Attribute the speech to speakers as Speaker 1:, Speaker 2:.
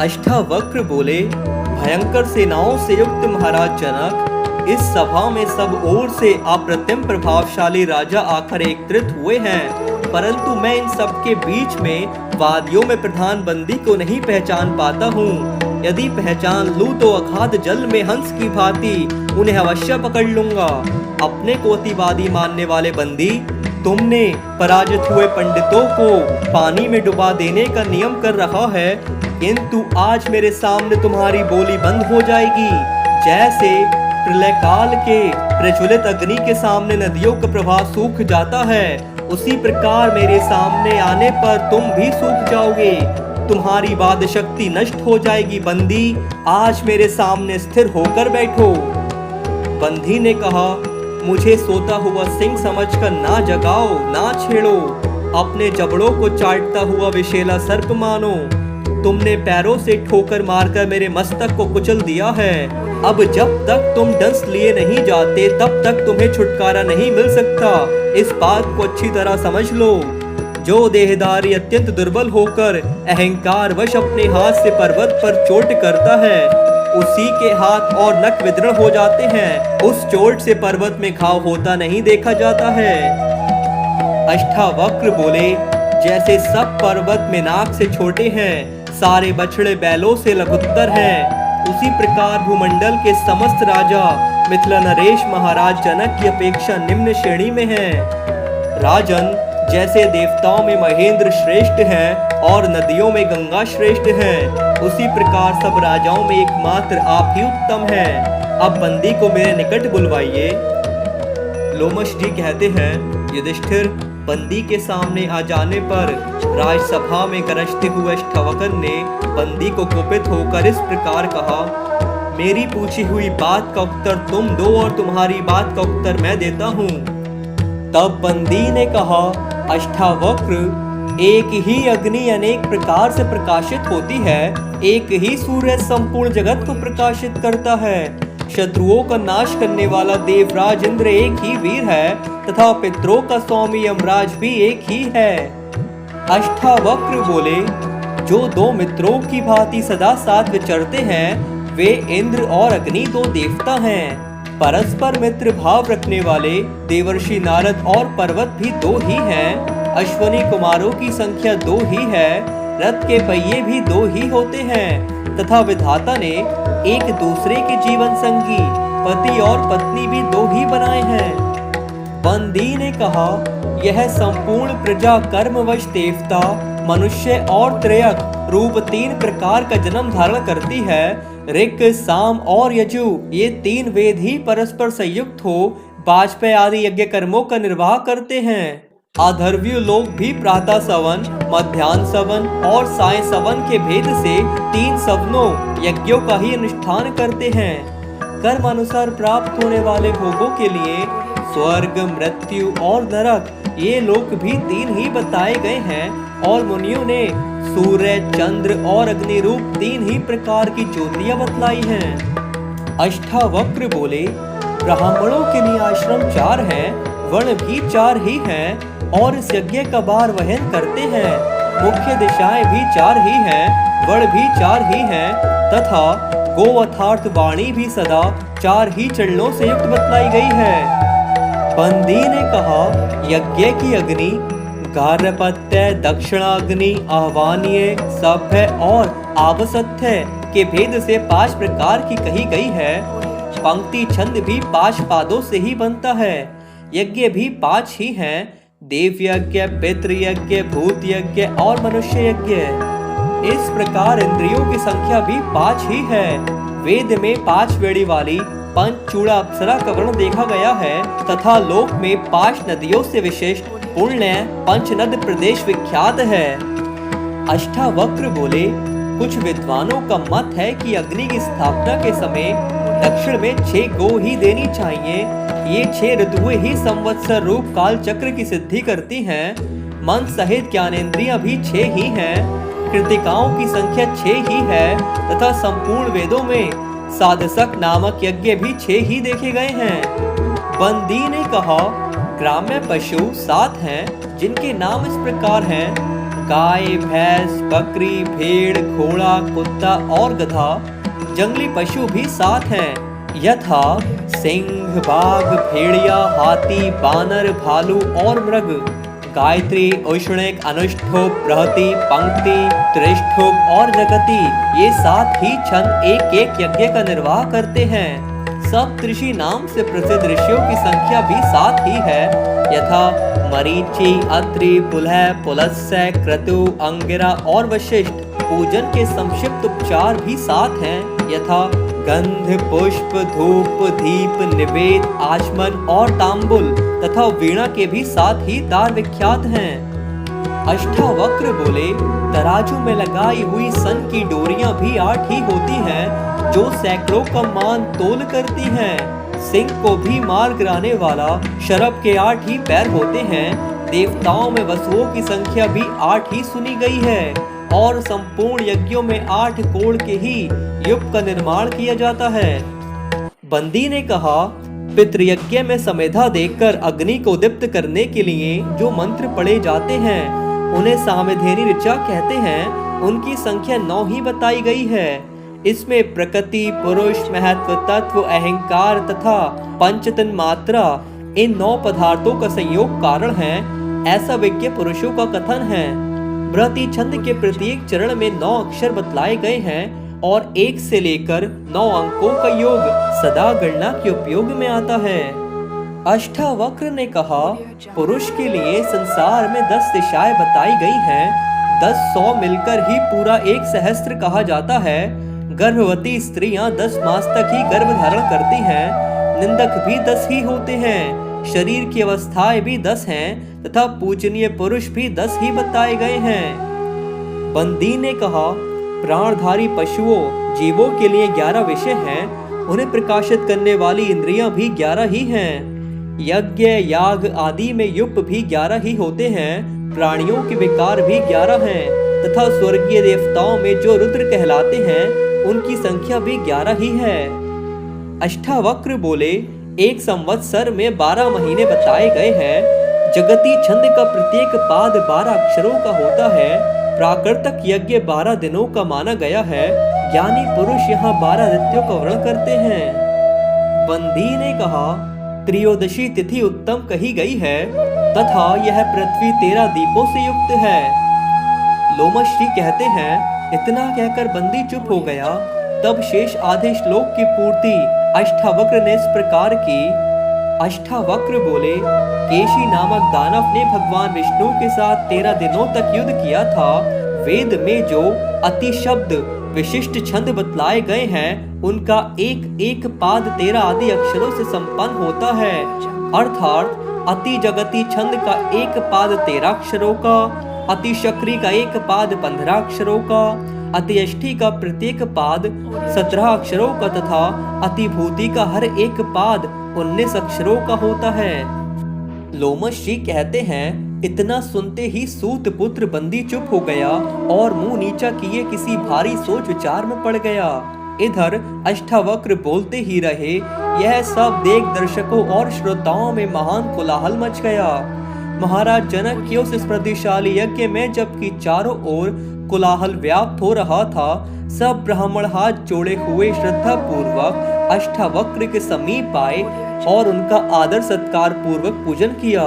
Speaker 1: अष्टावक्र बोले, भयंकर सेनाओं से युक्त महाराज जनक, इस सभा में सब ओर से अप्रतिम प्रभावशाली राजा आकर एकत्रित हुए हैं, परंतु मैं इन सब के बीच में वादियों में प्रधान बंदी को नहीं पहचान पाता हूँ। यदि पहचान लूँ तो अगाध जल में हंस की भांति उन्हें अवश्य पकड़ लूंगा। अपने को अतिवादी मानने वाले बंदी, तुमने पराजित हुए पंडितों को पानी में डुबा देने का नियम कर रखा है, किंतु आज मेरे सामने तुम्हारी बोली बंद हो जाएगी। जैसे प्रलय काल के प्रज्वलित अग्नि के सामने नदियों का प्रवाह सूख जाता है, उसी प्रकार मेरे सामने आने पर तुम भी सूख जाओगे। तुम्हारी वाद शक्ति नष्ट हो जाएगी। बंदी, आज मेरे सामने स्थिर होकर बैठो। बंदी ने कहा, मुझे सोता हुआ सिंह समझकर ना जगाओ, ना छेड़ो। अपने जबड़ों को चाटता हुआ विशेला सर्प मानो। तुमने पैरों से ठोकर मारकर मेरे मस्तक को कुचल दिया है। अब जब तक तुम डंस लिए नहीं जाते तब तक तुम्हें छुटकारा नहीं मिल सकता। इस बात को अच्छी तरह समझ लो। जो देहधारी अत्यंत दुर्बल होकर अहंकार वश अपने हाथ से पर्वत पर चोट करता है, उसी के हाथ और नख विदृढ़ हो जाते हैं। उस चोट से पर्वत में घाव होता नहीं देखा जाता है। अष्टावक्र बोले, जैसे सब पर्वत में नाक से छोटे हैं, सारे बछड़े बैलों से लघुत्तर हैं, उसी प्रकार भूमंडल के समस्त राजा मिथिला नरेश महाराज जनक की अपेक्षा निम्न श्रेणी में हैं। राजन, जैसे देवताओं में महेंद्र श्रेष्ठ हैं और नदियों में गंगा श्रेष्ठ हैं, उसी प्रकार सब राजाओं में एकमात्र आप ही उत्तम हैं। अब बंदी को मेरे निकट बुलवाइए। लोमश जी कहते हैं, युधिष्ठिर, बंदी के सामने आ जाने पर राजसभा में गरजते हुए अष्टावक्र ने बंदी को कुपित होकर इस प्रकार कहा, मेरी पूछी हुई बात का उत्तर तुम दो और तुम्हारी बात का उत्तर मैं देता हूँ। तब बंदी ने कहा, अष्टावक्र, एक ही अग्नि अनेक प्रकार से प्रकाशित होती है, एक ही सूर्य संपूर्ण जगत को प्रकाशित करता है। शत्रुओं का नाश करने वाला देवराज इंद्र एक ही वीर है तथा पितरों का स्वामी यमराज भी एक ही है। अष्टावक्र बोले, जो दो मित्रों की भांति सदा साथ विचरते हैं, वे इंद्र और अग्नि दो देवता हैं। परस्पर मित्र भाव रखने वाले देवर्षि नारद और पर्वत भी दो ही हैं। अश्वनी कुमारों की संख्या दो ही है। रथ के पहिए भी दो ही होते हैं तथा विधाता ने एक दूसरे के जीवन संगी पति और पत्नी भी दो ही बनाए हैं। बंदी ने कहा, यह संपूर्ण प्रजा कर्मवश देवता, मनुष्य और त्रयक रूप तीन प्रकार का जन्म धारण करती है। ऋक्, साम और यजु, ये तीन वेद ही परस्पर संयुक्त हो वाजपेय आदि यज्ञ कर्मों का निर्वाह करते हैं। आधर्व्य लोग भी प्रातः सवन, मध्याह्न सवन और साय सवन के भेद से तीन सवनों यज्ञों का ही अनुष्ठान करते हैं। कर्म अनुसार प्राप्त होने वाले भोगों के लिए स्वर्ग, मृत्यु और नरक, ये लोक भी तीन ही बताए गए हैं और मुनियों ने सूर्य, चंद्र और अग्नि रूप तीन ही प्रकार की ज्योतियां बतलाई हैं। अष्टावक्र बोले, ब्राह्मणों के लिए आश्रम चार हैं, वर्ण भी चार ही हैं और इस यज्ञ का भार वहन करते हैं। मुख्य दिशाएं भी चार ही हैं, वर्ण भी चार ही हैं तथा गो अर्थात वाणी भी सदा चार ही चरणों से युक्त बतलाई गई है। बंदी ने कहा, यज्ञ की अग्नि गार्हपत्य, दक्षिणाग्नि, आह्वानीय, सभ्य और आवसत्य के भेद से 5 प्रकार की कही गई है। पंक्ति छंद भी 5 पादों से ही बनता है। यज्ञ भी 5 ही हैं, देव यज्ञ, पितृ यज्ञ, भूत यज्ञ और मनुष्य यज्ञ। इस प्रकार इंद्रियों की संख्या भी 5 ही है। वेद में 5 वेड़ी वाली पंचचूड़ा अप्सरा का वर्ण देखा गया है तथा लोक में 5 नदियों से विशिष्ट पुण्य पंचनद प्रदेश विख्यात है। अष्टावक्र बोले, कुछ विद्वानों का मत है कि अग्नि की स्थापना के समय दक्षिण में 6 गो ही देनी चाहिए। ये 6 ऋतुएं ही संवत्सर रूप काल चक्र की सिद्धि करती हैं। मन सहित ज्ञानेंद्रियां भी 6 ही हैं। कृतिकाओं की संख्या 6 ही है तथा संपूर्ण वेदों में साधसक नामक यज्ञ भी 6 ही देखे गए हैं। बंदी ने कहा, ग्राम्य पशु 7 हैं जिनके नाम इस प्रकार हैं, गाय, भैंस, बकरी, भेड़, घोड़ा, कुत्ता और गधा। जंगली पशु भी साथ हैं, यथा सिंह, बाघ, भेड़िया, हाथी, बानर, भालू और मृग। गायत्री, औष्णिक, अनुष्ठुप, बृहति, पंक्ति, त्रिष्ठुप और जगति, ये सात ही छंद एक एक यज्ञ का निर्वाह करते हैं। सप्तऋषि नाम से प्रसिद्ध ऋषियों की संख्या भी सात ही है, यथा मरीचि, अत्रि, पुलह, पुलस्त्य, क्रतु, अंगिरा और वशिष्ठ। पूजन के संक्षिप्त उपचार भी सात हैं, यथा गंध, पुष्प, धूप, दीप, निवेद, आचमन और तांबुल तथा वीणा के भी साथ ही तार विख्यात हैं। अष्टावक्र बोले, तराजू में लगाई हुई सन की डोरियां भी 8 ही होती हैं, जो सैकड़ों का मान तोल करती हैं। सिंह को भी मार गिराने वाला शरभ के 8 ही पैर होते हैं। देवताओं में वसुओं की संख्या भी 8 ही सुनी गई है और संपूर्ण यज्ञों में 8 कोण के ही युग का निर्माण किया जाता है। बंदी ने कहा, पितृयज्ञ में समेधा देकर अग्नि को दीप्त करने के लिए जो मंत्र पढ़े जाते हैं उन्हें सामधेनी ऋचा कहते हैं। उनकी संख्या 9 ही बताई गई है। इसमें प्रकृति, पुरुष, महत्व, तत्व, अहंकार तथा पंचतन मात्रा, इन 9 पदार्थों का संयोग कारण है, ऐसा विज्ञ पुरुषों का कथन है। बृहति छंद के प्रत्येक चरण में 9 अक्षर बतलाए गए हैं और 1 से लेकर 9 अंकों का योग सदा गणना के उपयोग में आता है। अष्टावक्र ने कहा, पुरुष के लिए संसार में 10 दिशाएं बताई गई हैं। 10 100 मिलकर ही पूरा 1 सहस्त्र कहा जाता है। गर्भवती स्त्रियां 10 मास तक ही गर्भ धारण करती हैं। निंदक भी 10 ही होते हैं। शरीर की अवस्थाएं भी 10 हैं तथा पूजनीय पुरुष भी 10 ही बताए गए हैं। बंदी ने कहा, प्राणधारी पशुओं, जीवों के लिए 11 विषय हैं। उन्हें प्रकाशित करने वाली इंद्रियां भी 11 ही हैं। यज्ञ, याग आदि में युप भी 11 ही होते हैं। प्राणियों के विकार भी 11 हैं तथा स्वर्गीय देवताओं में जो रुद्र कहलाते हैं उनकी संख्या भी 11 ही है। अष्टावक्र बोले, एक संवत्सर में 12 महीने बताए गए हैं। जगती छंद का प्रत्येक पाद 12 अक्षरों का होता है। प्राकृतिक यज्ञ 12 दिनों का माना गया है। ज्ञानी पुरुष यहाँ 12 आदित्यों का वर्णन करते हैं। बंदी ने कहा, त्रयोदशी तिथि उत्तम कही गई है तथा यह पृथ्वी 13 दीपों से युक्त है। लोमश्री कहते हैं, इतना कहकर बंदी चुप हो गया। तब शेष आधे श्लोक की पूर्ति अष्टावक्र ने इस प्रकार की। अष्टावक्र बोले, केशी नामक दानव ने भगवान विष्णु के साथ 13 दिनों तक युद्ध किया था। वेद में जो अति शब्द विशिष्ट छंद बतलाए गए हैं उनका एक एक पाद 13 आदि अक्षरों से संपन्न होता है। अर्थात अति जगती छंद का एक पाद 13 अक्षरों का, अति शक्री का एक पाद 15 अक्षरों का, अति अष्टी का प्रत्येक पाद 17 अक्षरों का तथा अति भूति का हर एक पाद 19 अक्षरों का होता है। लोमश जी कहते हैं, इतना सुनते ही सूत पुत्र बंदी चुप हो गया और मुंह नीचा किए किसी भारी सोच विचार में पड़ गया। इधर अष्टावक्र बोलते ही रहे। यह सब देख दर्शकों और श्रोताओं में महान कोलाहल मच गया। महाराज जनक के उस स्मृतिशाली यज्ञ में जबकि चारों ओर कोलाहल व्याप्त हो रहा था, सब ब्राह्मण हाथ जोड़े हुए श्रद्धा पूर्वक अष्टावक्र के समीप आए और उनका आदर सत्कार पूर्वक पूजन किया।